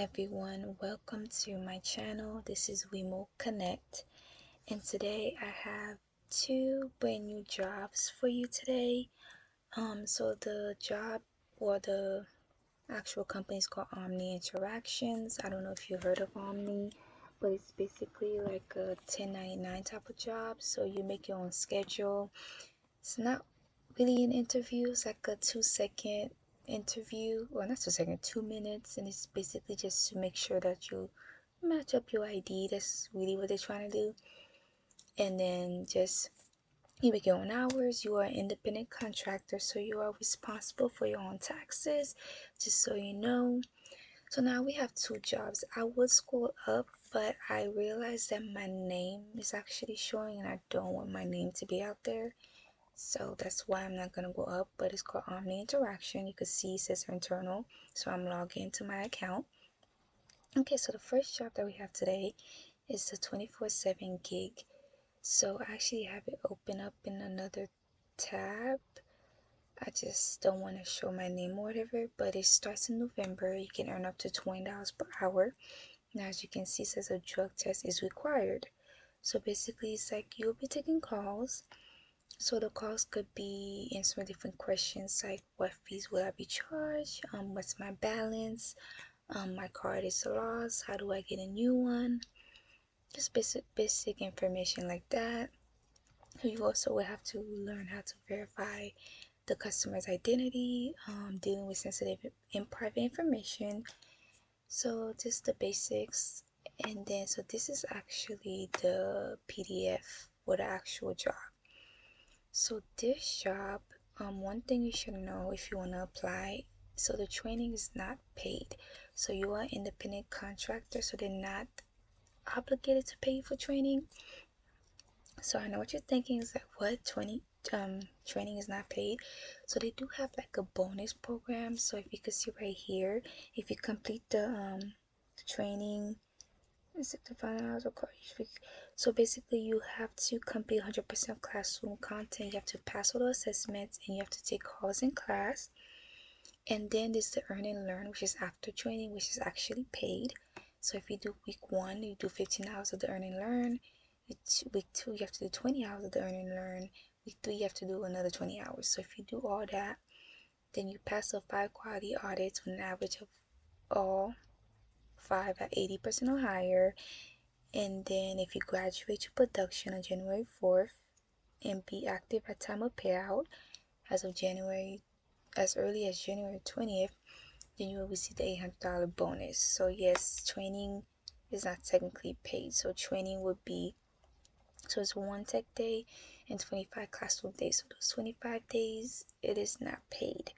everyone, welcome to my channel. This is Wemo Connect, and today I have two brand new jobs for you today. So the job or the actual company is called Omni Interactions. I don't know if you heard of Omni, but it's basically like a 1099 type of job. So you make your own schedule. It's not really an interview, it's like a 2-second interview, well, not 2 seconds, 2 minutes, and it's basically just to make sure that you match up your ID. That's really what they're trying to do. And then just you make your own hours. You are an independent contractor, so you are responsible for your own taxes, just so you know. So now we have two jobs. I would scroll up, but I realized that my name is actually showing, and I don't want my name to be out there. So that's why I'm not going to go up, but it's called Omni Interaction. You can see it says internal. So I'm logging into my account. Okay, so the first job that we have today is the 24/7 gig. So I actually have it open up in another tab. I just don't want to show my name or whatever, but it starts in November. You can earn up to $20 per hour. Now, as you can see, it says a drug test is required. So basically, it's like you'll be taking calls. So the calls could be answering different questions like what fees will I be charged, what's my balance, my card is lost, how do I get a new one, just basic information like that. You also will have to learn how to verify the customer's identity, dealing with sensitive and private information. So just the basics. And then so this is actually the PDF for the actual job. So this job, one thing you should know if you want to apply, so the training is not paid. So you are independent contractor, so they're not obligated to pay you for training. So I know what you're thinking is like, what, training is not paid? So they do have like a bonus program. So if you can see right here, if you complete the training, it's like the final hours of course. So basically, you have to complete 100% classroom content. You have to pass all the assessments, and you have to take calls in class. And then there's the earn and learn, which is after training, which is actually paid. So if you do week 1, you do 15 hours of the earn and learn. Week 2, you have to do 20 hours of the earn and learn. Week 3, you have to do another 20 hours. So if you do all that, then you pass the 5 quality audits with an average of all 5 at 80% or higher. And then if you graduate to production on January 4th and be active at time of payout as early as January 20th, then you will receive the $800 bonus. So yes, training is not technically paid. So training would be, so it's 1 tech day and 25 classroom days. So those 25 days, it is not paid.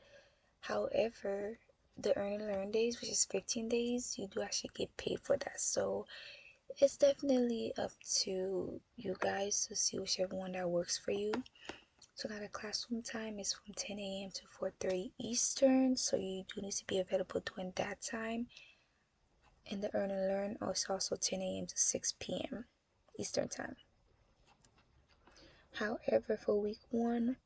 However, the earn and learn days, which is 15 days, you do actually get paid for that. So it's definitely up to you guys to see whichever one that works for you. So now the classroom time is from 10 a.m. to 4:30 Eastern. So you do need to be available during that time. And the earn and learn is also 10 a.m. to 6 p.m. Eastern time. However, for week 1,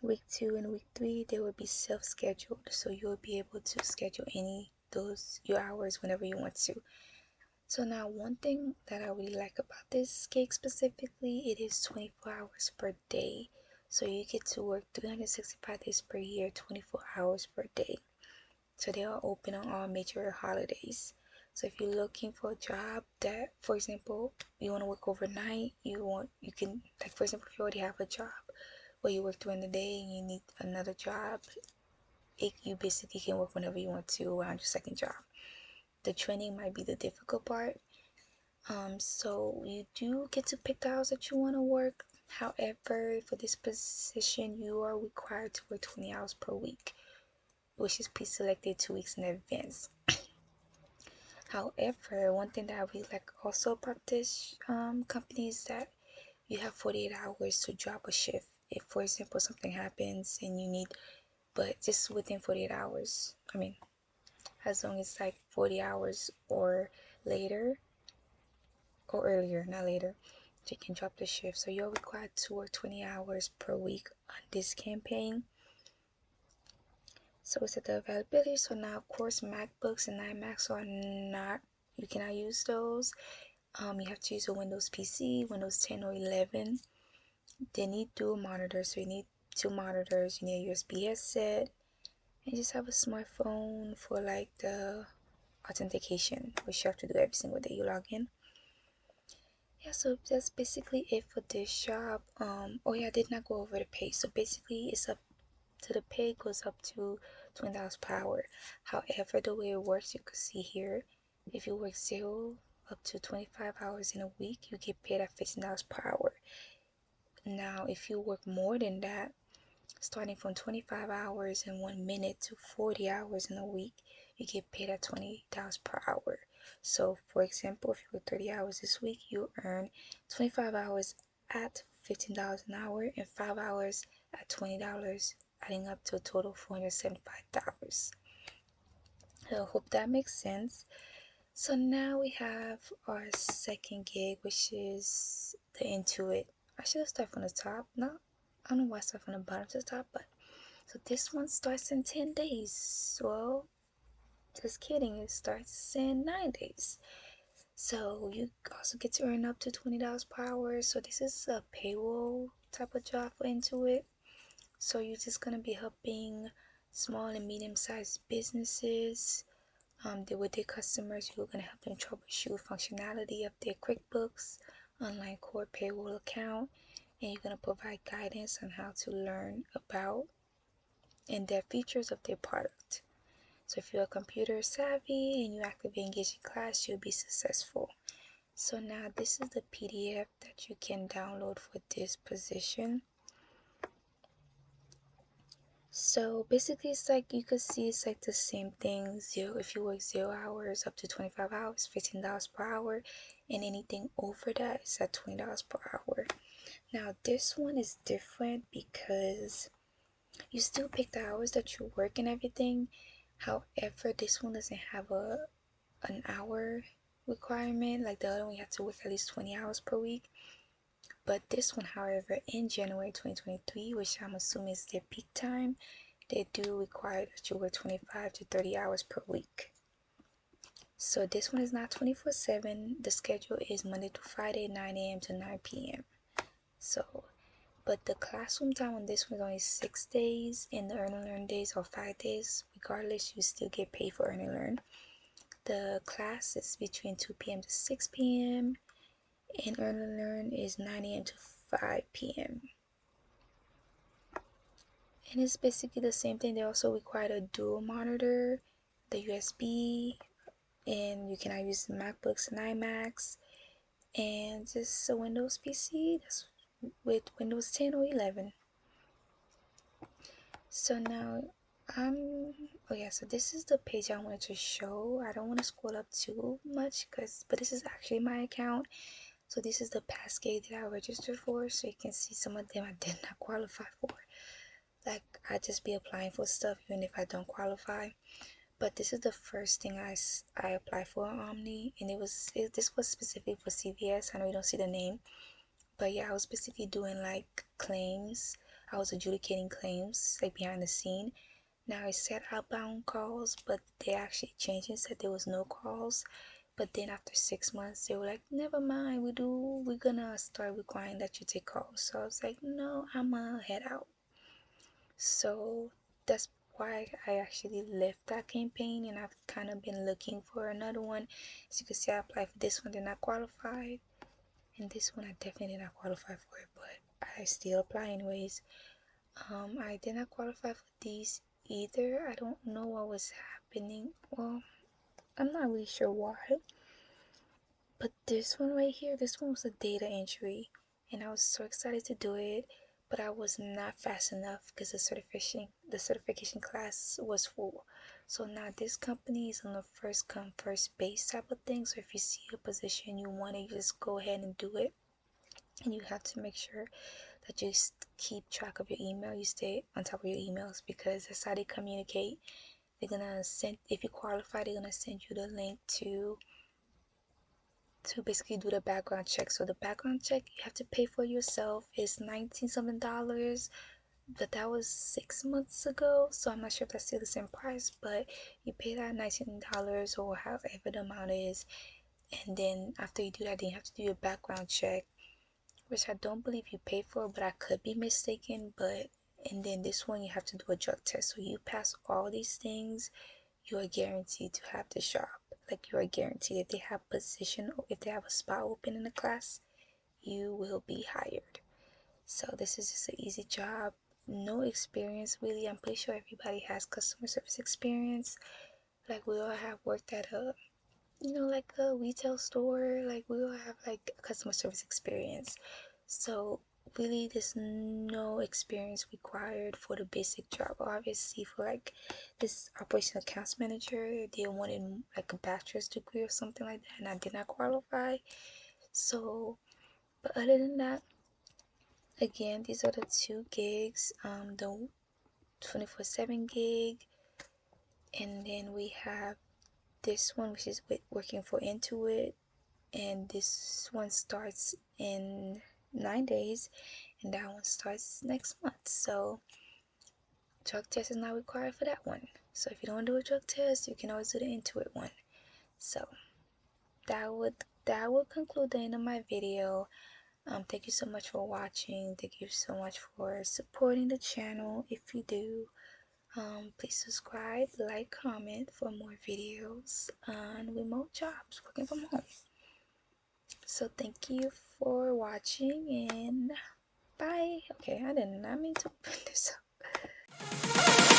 week 2, and week 3, they will be self-scheduled. So you'll be able to schedule your hours whenever you want to. So now one thing that I really like about this gig specifically, it is 24 hours per day. So you get to work 365 days per year, 24 hours per day. So they are open on all major holidays. So if you're looking for a job that, for example, you want to work overnight, you can, like for example, if you already have a job where you work during the day and you need another job, you basically can work whenever you want to around your second job. The training might be the difficult part. So you do get to pick the hours that you want to work. However, for this position, you are required to work 20 hours per week, which is pre-selected 2 weeks in advance. However, one thing that I really like also about this company is that you have 48 hours to drop a shift. If, for example, something happens and you need, but just within 48 hours, I mean, as long as like 40 hours or later, or earlier, not later, so you can drop the shift. So you're required to work 20 hours per week on this campaign. So we set the availability. So now of course MacBooks and iMacs are not, you cannot use those. You have to use a Windows PC, Windows 10 or 11. They need dual monitors, so you need two monitors, you need a USB headset, and just have a smartphone for like the authentication, which you have to do every single day you log in. Yeah, so that's basically it for this job. Oh yeah, I did not go over the pay. So basically it's up to, the pay goes up to $20 per hour. However, the way it works, you can see here, if you work 0 up to 25 hours in a week, you get paid at $15 per hour. Now if you work more than that, starting from 25 hours in 1 minute to 40 hours in a week, you get paid at $20 per hour. So for example, if you work 30 hours this week, you earn 25 hours at $15 an hour and 5 hours at $20, adding up to a total of $475. So I hope that makes sense. So now we have our second gig, which is the Intuit. I should have started from the top. No, I don't know why I started from the bottom to the top, but so this one starts in 10 days. Well, just kidding, it starts in 9 days. So you also get to earn up to $20 per hour. So this is a payroll type of job for Intuit. So you're just gonna be helping small and medium-sized businesses. With their customers, you're gonna help them troubleshoot functionality of their QuickBooks online core payroll account, and you're gonna provide guidance on how to learn about and their features of their product. So if you're a computer savvy and you actively engage in class, you'll be successful. So now this is the PDF that you can download for this position. So basically it's like, you could see it's like the same thing. If you work 0 hours up to 25 hours, $15 per hour, and anything over that is at $20 per hour. Now this one is different because you still pick the hours that you work and everything. However, this one doesn't have an hour requirement like the other one. You have to work at least 20 hours per week. But this one, however, in January 2023, which I'm assuming is their peak time, they do require that you work 25 to 30 hours per week. So this one is not 24/7. The schedule is Monday to Friday, 9 a.m. to 9 p.m. So, but the classroom time on this one is only 6 days, and the earn and learn days are 5 days. Regardless, you still get paid for earn and learn. The class is between 2 p.m. to 6 p.m. and earn and learn is 9 a.m. to 5 p.m. And it's basically the same thing. They also require a dual monitor, the USB, and you cannot use MacBooks and iMacs, and just a Windows PC that's with Windows 10 or 11. So now oh yeah, so this is the page I wanted to show. I don't want to scroll up too much but this is actually my account. So this is the past gig that I registered for, so you can see some of them I did not qualify for. Like, I just be applying for stuff even if I don't qualify. But this is the first thing I applied for on Omni, and this was specifically for CVS. I know you don't see the name, but yeah, I was basically doing like claims. I was adjudicating claims like behind the scene. Now it said outbound calls, but they actually changed and said there was no calls. But then after 6 months, they were like, never mind, we're gonna start requiring that you take calls. So I was like, no, I'm gonna head out. So that's why I actually left that campaign, and I've kind of been looking for another one. As you can see, I applied for this one, did not qualify, and this one I definitely did not qualify for it, but I still apply anyways. I did not qualify for these either. I don't know what was happening. Well, I'm not really sure why. But this one right here, this one was a data entry, and I was so excited to do it, but I was not fast enough because the certification class was full. So now this company is on a first come first base type of thing. So if you see a position you want to, you just go ahead and do it, and you have to make sure that you keep track of your email. You stay on top of your emails, because that's how they communicate. They're gonna send, if you qualify, they're gonna send you the link to basically do the background check. So the background check you have to pay for yourself. It's 19 something dollars. but that was 6 months ago, so I'm not sure if that's still the same price. But you pay that $19 or however the amount is, and then after you do that, then you have to do your background check, which I don't believe you pay for, but I could be mistaken. But and then this one you have to do a drug test. So you pass all these things, you are guaranteed to have the job. Like, you are guaranteed if they have position or if they have a spot open in the class, you will be hired. So this is just an easy job. No experience really. I'm pretty sure everybody has customer service experience. Like, we all have worked at a, like a retail store. Like, we all have like customer service experience. So really, there's no experience required for the basic job. Obviously, for like this operation accounts manager, they wanted like a bachelor's degree or something like that, and I did not qualify. So, but other than that, again, these are the two gigs. The 24/7 gig, and then we have this one, which is with working for Intuit, and this one starts in 9 days, and that one starts next month. So drug test is not required for that one. So if you don't do a drug test, you can always do the Intuit one. So that would conclude the end of my video. Thank you so much for watching. Thank you so much for supporting the channel. If you do, please subscribe, like, comment for more videos on remote jobs, working from home. So thank you for watching, and bye. Okay, I did not mean to put this up.